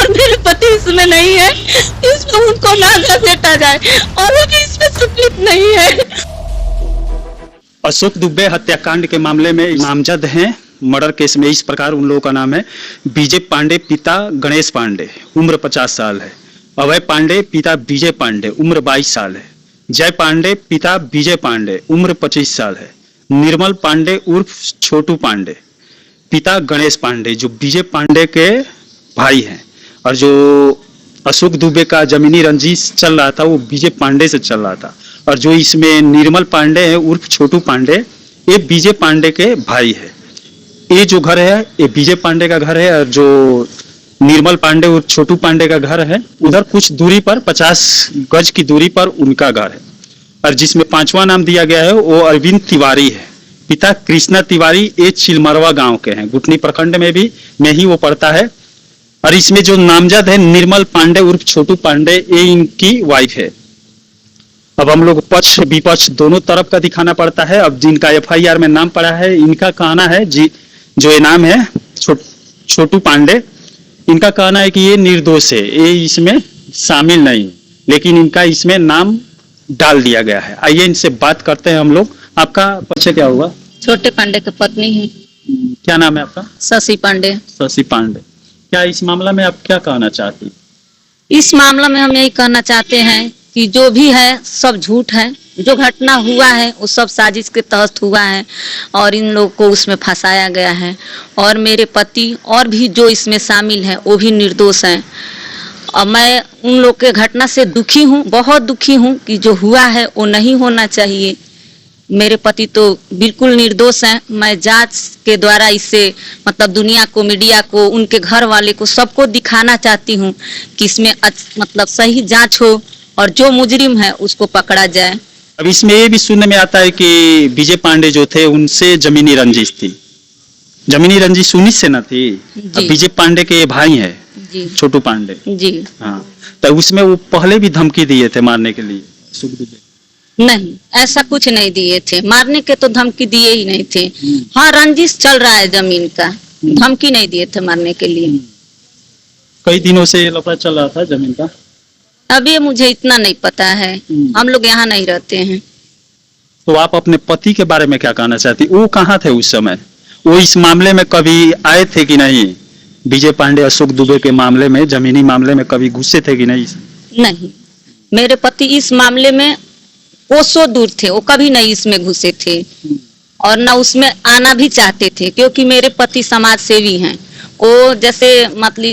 और मेरे पति इसमें नहीं है, इसमें उनको ना घसीटा जाए और वो भी इसमें संलिप्त नहीं है। अशोक दुबे हत्याकांड के मामले में नामजद हैं। मर्डर केस में इस प्रकार उन लोगों का नाम है विजय पांडे पिता गणेश पांडे उम्र 50 साल है, अभय पांडे पिता विजय पांडे उम्र 22 साल है, जय पांडे पिता विजय पांडे उम्र 25 साल है, निर्मल पांडे उर्फ छोटू पांडे पिता गणेश पांडे जो विजय पांडे के भाई हैं, और जो अशोक दुबे का जमीनी रंजिश चल रहा था वो विजय पांडे से चल रहा था, और जो इसमें निर्मल पांडे है उर्फ छोटू पांडे ये विजय पांडे के भाई है। ये जो घर है ये विजय पांडे का घर है, और जो निर्मल पांडे और छोटू पांडे का घर है उधर कुछ दूरी पर 50 गज की दूरी पर उनका घर है, और जिसमें 5वां नाम दिया गया है वो अरविंद तिवारी है, पिता कृष्णा तिवारी ये चिलमरवा गांव के हैं, गुटनी प्रखंड में ही वो पड़ता है। और इसमें जो नामजद है निर्मल पांडे उर्फ छोटू पांडे ये इनकी वाइफ है। अब हम लोग पक्ष विपक्ष दोनों तरफ का दिखाना पड़ता है। अब जिनका FIR में नाम पड़ा है इनका कहना है जो ये नाम है छोटू पांडे, इनका कहना है कि ये निर्दोष है, ये इसमें शामिल नहीं, लेकिन इनका इसमें नाम डाल दिया गया है। आइए इनसे बात करते हैं हम लोग। आपका परिचय क्या हुआ? छोटे पांडे की पत्नी है। क्या नाम है आपका? शशि पांडे। शशि पांडे। क्या इस मामला में आप क्या कहना चाहती? इस मामला में हम यही कहना चाहते हैं कि जो भी है सब झूठ है, जो घटना हुआ है वो सब साजिश के तहत हुआ है और इन लोगों को उसमें फंसाया गया है, और मेरे पति और भी जो इसमें शामिल है वो भी निर्दोष हैं। और मैं उन लोग के घटना से दुखी हूँ, बहुत दुखी हूँ कि जो हुआ है वो नहीं होना चाहिए। मेरे पति तो बिल्कुल निर्दोष हैं। मैं जांच के द्वारा इससे मतलब दुनिया को, मीडिया को, उनके घर वाले को, सबको दिखाना चाहती हूँ कि इसमें मतलब सही जांच हो और जो मुजरिम है उसको पकड़ा जाए। अब इसमें ये भी सुनने में आता है कि विजय पांडे जो थे उनसे जमीनी रंजिश थी। जमीनी रंजिश उन्हीं से न थी। अब विजय पांडे के ये भाई हैं छोटू पांडे जी। हाँ, तो उसमें वो पहले भी धमकी दिए थे मारने के लिए? नहीं, ऐसा कुछ नहीं दिए थे, मारने के तो धमकी दिए ही नहीं थे। हाँ, रंजिश चल रहा है जमीन का, धमकी नहीं दिए थे मारने के लिए। कई दिनों से ये लफड़ा चल रहा था जमीन का? अभी मुझे इतना नहीं पता है, हम लोग यहाँ नहीं रहते हैं। तो आप अपने पति के बारे में क्या कहना चाहती? वो कहाँ थे उस समय? वो इस मामले में कभी आए थे कि नहीं? विजय पांडे अशोक दुबे के मामले में, जमीनी मामले में कभी घुसे थे कि नहीं? नहीं, मेरे पति इस मामले में कोसों दूर थे, वो कभी नहीं इसमें घुसे थे और न उसमें आना भी चाहते थे, क्योंकि मेरे पति समाज सेवी हैं। वो जैसे मतलब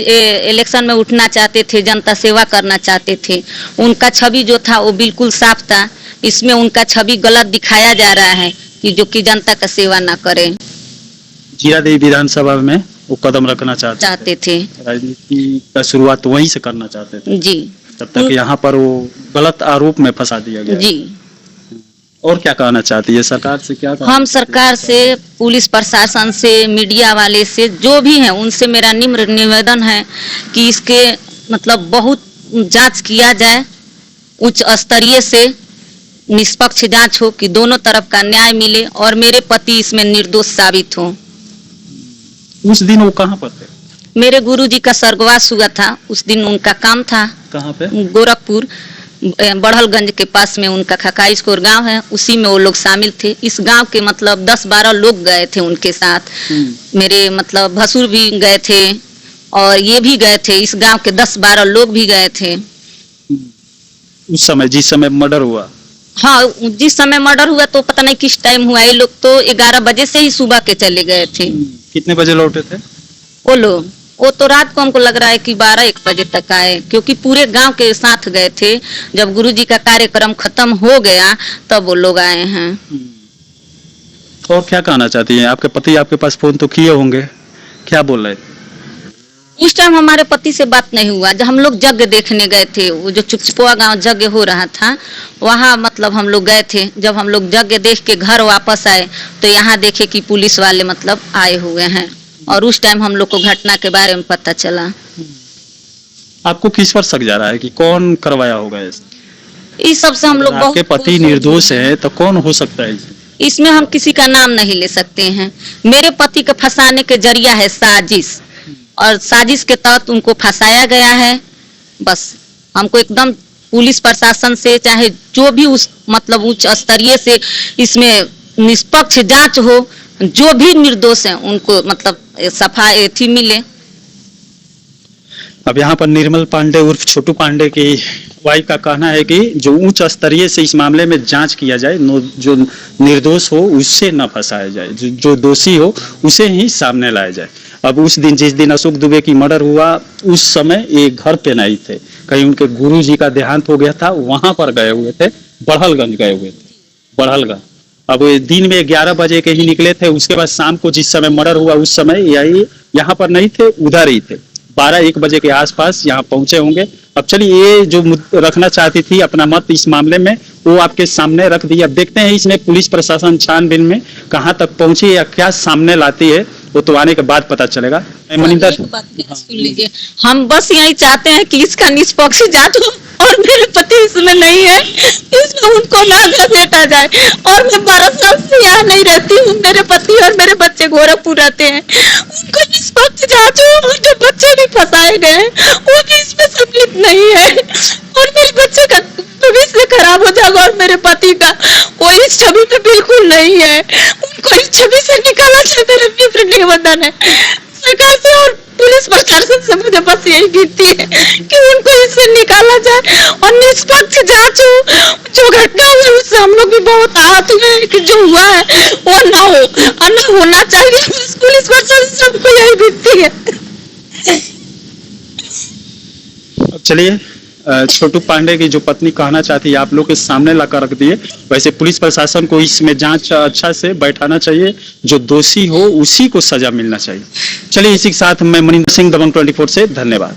इलेक्शन में उठना चाहते थे, जनता सेवा करना चाहते थे, उनका छवि जो था वो बिल्कुल साफ था। इसमें उनका छवि गलत दिखाया जा रहा है कि जो कि जनता का सेवा ना करे। जीरादेवी विधानसभा में वो कदम रखना चाहते थे, राजनीति का शुरुआत वहीं से करना चाहते थे जी, तब तक यहाँ पर वो गलत आरोप में फंसा दिया गया जी। और क्या कहना चाहती है सरकार से? क्या हम सरकार से, पुलिस प्रशासन से, मीडिया वाले से, जो भी है उनसे मेरा निम्र निवेदन है कि इसके मतलब बहुत जांच किया जाए, उच्च स्तरीय से निष्पक्ष जांच हो कि दोनों तरफ का न्याय मिले और मेरे पति इसमें निर्दोष साबित हो। उस दिन वो कहाँ पर थे? मेरे गुरुजी का स्वर्गवास हुआ था, उस दिन उनका काम था। कहाँ पे? गोरखपुर बढ़लगंज के पास में उनका खकाई स्कोर गांव है, उसी में वो लोग शामिल थे। इस गांव के मतलब 10-12 लोग गए थे उनके साथ। मेरे मतलब भसुर भी गए थे और ये भी गए थे, इस गांव के 10-12 लोग भी गए थे उस समय, जिस समय मर्डर हुआ। हाँ, जिस समय मर्डर हुआ तो पता नहीं किस टाइम हुआ। ये लोग तो 11 बजे से ही सुबह के चले गए थे। कितने बजे लौटे थे वो लोग? वो तो रात को हमको लग रहा है कि 12-1 बजे तक आए, क्योंकि पूरे गांव के साथ गए थे। जब गुरुजी का कार्यक्रम खत्म हो गया तब वो लोग आए हैं। और क्या कहना चाहती हैं? आपके पति आपके पास फोन तो किए होंगे, क्या बोल रहे थे? उस टाइम हमारे पति से बात नहीं हुआ। जब हम लोग यज्ञ देखने गए थे, वो जो चुकचुपवा गांव यज्ञ हो रहा था, वहाँ मतलब हम लोग गए थे। जब हम लोग यज्ञ देख के घर वापस आए तो यहाँ देखे कि पुलिस वाले मतलब आए हुए हैं, और उस टाइम हम लोग को घटना के बारे में पता चला। आपको किस पर शक जा रहा है कि कौन करवाया होगा ऐसा? इस सब से हम लोग आपके पति निर्दोष है तो कौन हो सकता है? इसमें हम किसी का नाम नहीं ले सकते हैं। मेरे पति को फंसाने के जरिया है साजिश, और साजिश के तहत उनको फंसाया गया है। बस हमको एकदम पुलिस प्रशासन से, चाहे जो भी उस मतलब उच्च स्तरीय से इसमें निष्पक्ष जांच हो, जो भी निर्दोष हैं उनको मतलब सफाई थी मिले। अब यहाँ पर निर्मल पांडे उर्फ छोटू पांडे की वाइफ का कहना है कि जो उच्च स्तरीय से इस मामले में जांच किया जाए, जो निर्दोष हो उससे न फंसाया जाए, जो दोषी हो उसे ही सामने लाया जाए। अब उस दिन, जिस दिन अशोक दुबे की मर्डर हुआ, उस समय ये घर पे नहीं थे, कहीं उनके गुरुजी का देहांत हो गया था, वहां पर गए हुए थे, बड़हलगंज गए हुए थे, बड़हलगंज। अब दिन में 11 बजे के ही निकले थे। उसके बाद शाम को जिस समय मर्डर हुआ उस समय यही यहाँ पर नहीं थे, उधर ही थे। 12-1 बजे के आसपास यहाँ पहुंचे होंगे। अब चलिए, ये जो रखना चाहती थी अपना मत इस मामले में, वो आपके सामने रख दिया। अब देखते हैं इसमें पुलिस प्रशासन छानबीन में कहाँ तक पहुंची या क्या सामने लाती है, वो तो आने के बाद पता चलेगा। मनिंदर, सुन लीजिए, हम बस यही चाहते हैं कि इसका निष्पक्ष जांच हो और मेरे पति इसमें नहीं है, इसमें उनको ना भेटा जाए। और मैं 12 साल से यहाँ नहीं रहती हूँ, मेरे पति और मेरे बच्चे गोरखपुर रहते हैं, उनको निष्पक्ष जांच हो। और जो बच्चे भी फंसाए गए वो भी इसमें सम्मिलित नहीं है, और मेरे बच्चे का भविष्य खराब हो जाएगा। और मेरे पति का वो इस छवि में बिल्कुल नहीं है, उनको इस छवि से निकाला जाए, मेरे मित्र निवेदन है सरकार से और पुलिस प्रशासन से। मुझे बस यही विनती है कि उनको इससे निकाला जाए और निष्पक्ष जांच हो। जो घटना हुई उससे हम लोग भी बहुत आहत हुए हैं कि जो हुआ है वो ना हो और ना होना चाहिए। पुलिस प्रशासन सबको यही विनती है। अब चलिए, छोटू पांडे की जो पत्नी कहना चाहती है आप लोग के सामने लाकर रख दिए। वैसे पुलिस प्रशासन को इसमें जांच अच्छा से बैठाना चाहिए, जो दोषी हो उसी को सजा मिलना चाहिए। चलिए, इसी के साथ मैं मनिंदर सिंह, दबंग 24 से धन्यवाद।